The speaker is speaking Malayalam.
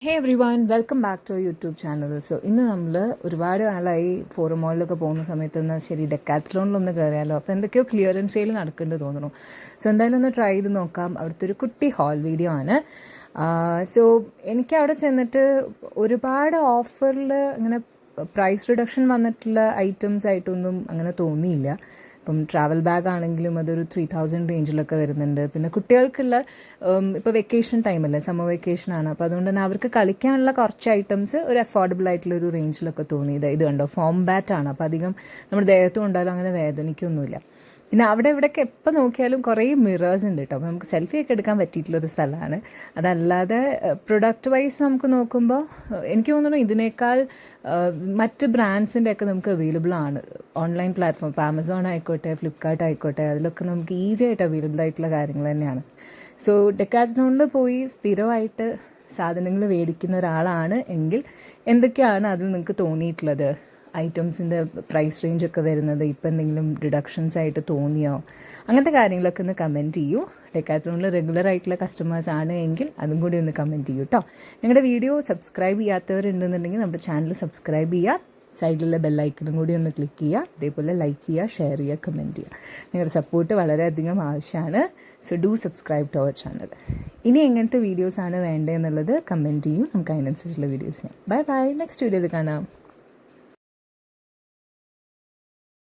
Hey everyone welcome back to YouTube channel. So ഇന്ന് നമ്മൾ ഒരുപാട് നാളായി ഫോറം മോളിലൊക്കെ പോകുന്ന സമയത്ത് നിന്ന് ശരി ഡെക്കാത്ലോണിലൊന്ന് കയറിയാലോ. അപ്പോൾ എന്തൊക്കെയോ ക്ലിയറൻസ് സെയിൽ നടക്കുന്നുണ്ട് തോന്നുന്നു. സോ എന്തായാലും ഒന്ന് ട്രൈ ചെയ്ത് നോക്കാം. അവിടുത്തെ ഒരു കുട്ടി ഹോൾ വീഡിയോ ആണ്. സോ എനിക്ക് അവിടെ ചെന്നിട്ട് ഒരുപാട് ഓഫറിൽ അങ്ങനെ പ്രൈസ് റിഡക്ഷൻ വന്നിട്ടുള്ള ഐറ്റംസ് ആയിട്ടൊന്നും അങ്ങനെ തോന്നിയില്ല. ഇപ്പം ട്രാവൽ ബാഗ് ആണെങ്കിലും അതൊരു 3000 റേഞ്ചിലൊക്കെ വരുന്നുണ്ട്. പിന്നെ കുട്ടികൾക്കുള്ള ഇപ്പോൾ വെക്കേഷൻ ടൈമല്ലേ, സമ്മർ വെക്കേഷനാണ്. അപ്പോൾ അതുകൊണ്ട് തന്നെ അവർക്ക് കളിക്കാനുള്ള കുറച്ച് ഐറ്റംസ് ഒരു അഫോർഡബിൾ ആയിട്ടുള്ള ഒരു റേഞ്ചിലൊക്കെ തോന്നി. ഇത് കണ്ടോ, ഫോം ബാറ്റ് ആണ്. അപ്പോൾ അധികം നമ്മുടെ ദേഹത്തും ഉണ്ടായാലും അങ്ങനെ വേദനിക്കൊന്നുമില്ല. പിന്നെ അവിടെ ഇവിടെയൊക്കെ എപ്പോൾ നോക്കിയാലും കുറേ മിറേഴ്സ് ഉണ്ട് കേട്ടോ. അപ്പോൾ നമുക്ക് സെൽഫി ഒക്കെ എടുക്കാൻ പറ്റിയിട്ടുള്ളൊരു സ്ഥലമാണ്. അതല്ലാതെ പ്രൊഡക്റ്റ് വൈസ് നമുക്ക് നോക്കുമ്പോൾ എനിക്ക് തോന്നുന്നു ഇതിനേക്കാൾ മറ്റ് ബ്രാൻഡ്സിൻ്റെ ഒക്കെ നമുക്ക് അവൈലബിൾ ആണ്. ഓൺലൈൻ പ്ലാറ്റ്ഫോം ഇപ്പോൾ ആമസോൺ ആയിക്കോട്ടെ, ഫ്ലിപ്കാർട്ട് ആയിക്കോട്ടെ, അതിലൊക്കെ നമുക്ക് ഈസി ആയിട്ട് അവൈലബിൾ ആയിട്ടുള്ള കാര്യങ്ങൾ തന്നെയാണ്. സോ ഡെക്കാത്ലോണിൽ പോയി സ്ഥിരമായിട്ട് സാധനങ്ങൾ മേടിക്കുന്ന ഒരാളാണ് എങ്കിൽ എന്തൊക്കെയാണ് അതിൽ നിങ്ങൾക്ക് തോന്നിയിട്ടുള്ളത്? ഐറ്റംസിൻ്റെ പ്രൈസ് റേഞ്ചൊക്കെ വരുന്നത് ഇപ്പം എന്തെങ്കിലും ഡിഡക്ഷൻസ് ആയിട്ട് തോന്നിയോ? അങ്ങനത്തെ കാര്യങ്ങളൊക്കെ ഒന്ന് കമൻറ്റ് ചെയ്യൂ. ഡെക്കാത്ലോണിൽ റെഗുലർ ആയിട്ടുള്ള കസ്റ്റമേഴ്സ് ആണ് എങ്കിൽ അതും കൂടി ഒന്ന് കമൻറ്റ് ചെയ്യൂ കേട്ടോ. നിങ്ങളുടെ വീഡിയോ സബ്സ്ക്രൈബ് ചെയ്യാത്തവരുണ്ടെന്നുണ്ടെങ്കിൽ നമ്മുടെ ചാനൽ സബ്സ്ക്രൈബ് ചെയ്യുക. സൈഡിലുള്ള ബെല്ലൈക്കണും കൂടി ഒന്ന് ക്ലിക്ക് ചെയ്യുക. അതേപോലെ ലൈക്ക് ചെയ്യുക, ഷെയർ ചെയ്യുക, കമൻറ്റ് ചെയ്യുക. നിങ്ങളുടെ സപ്പോർട്ട് വളരെയധികം ആവശ്യമാണ്. So do subscribe to our channel. ഇനി എങ്ങനത്തെ വീഡിയോസാണ് വേണ്ടതെന്നുള്ളത് കമൻറ്റ് ചെയ്യും. നമുക്ക് അതിനനുസരിച്ചുള്ള വീഡിയോസ് ചെയ്യാം. Bye bye. നെക്സ്റ്റ് വീഡിയോയിൽ കാണാം.